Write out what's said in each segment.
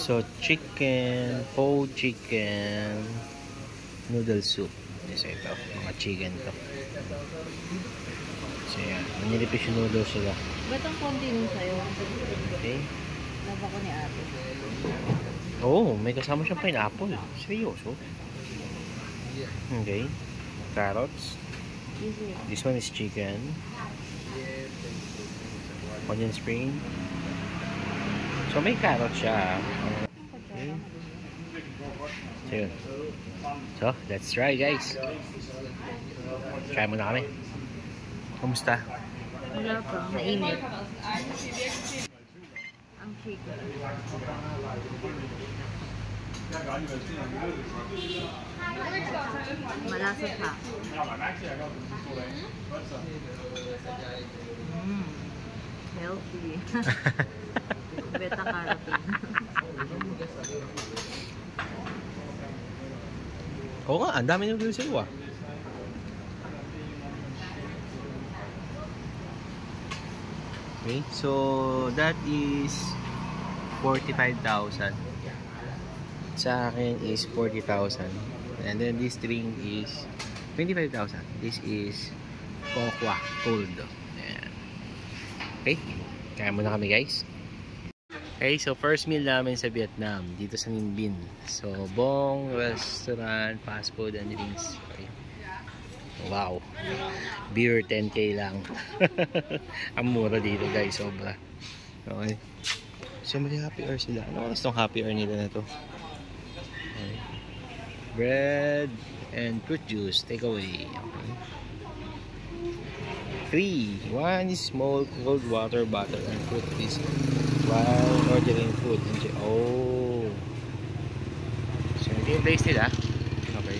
So, chicken, whole chicken, noodle soup. Yes, ito. Mga chicken to. So, yan. Manilipis yung noodles sila. Ba't ang konti nun sa'yo? Okay. Lava ko ni ate. Oh, may kasama siyang pineapple. Seryoso? Okay. Carrots. This one is chicken. Onion spring. So, may carrot siya. Okay. So, yun. So, let's try, guys. Try muna kami. Kumusta? Wala pa. Nainit. Ang chicken. Malasa siya. Healthy. Beta carotene. Oo nga, ang dami ng noodles sa'yo ah. Okay, so that is 45,000. Sa akin is 40,000. And then this drink is 25,000. This is cocoa cold. Ayan. Okay, kaya muna kami guys. Okay, so first meal namin sa Vietnam dito sa Ninh Binh. So, Bong Restaurant, fast food and drinks. Okay. Wow. Beer 10k lang. Ang mura dito guys, sobra. Okay. So, may happy hour sila. Ano oras tong happy hour nila na to? Okay. Bread and fruit juice, take away. Okay. 3. 1 is small cold water bottle and fruit juice while ordering food. Oh. So, ito yung place nila. Okay.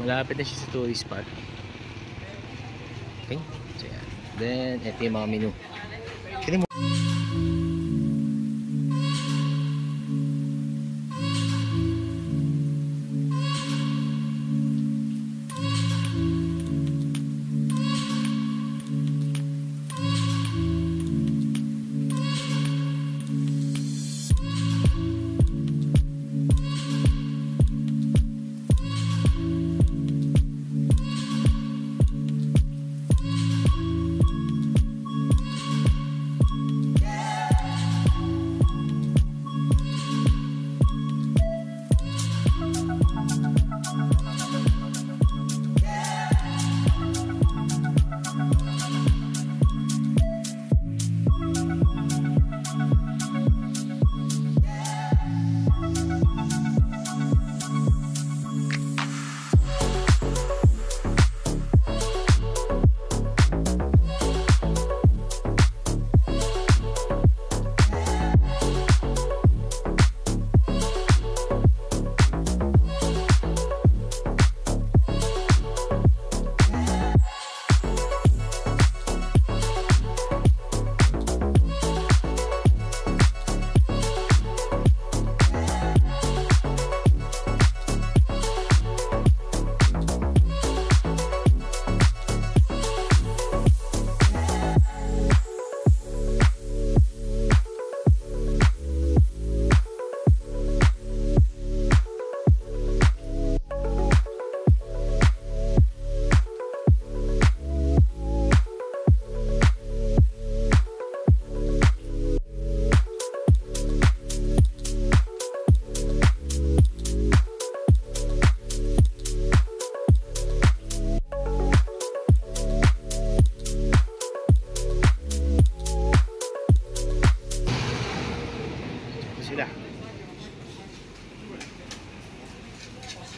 Malapit na siya sa tourist spot. Okay. So, yan. Then, ito yung mga menu. Pwede mo.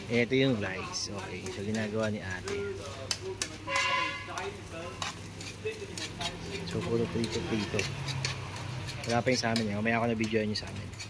Ito yung rice. Okay. So, ginagawa ni ate. So, puro prito-prito. Wala pa yung sa amin. Mamaya ako na-videoan nyo sa amin.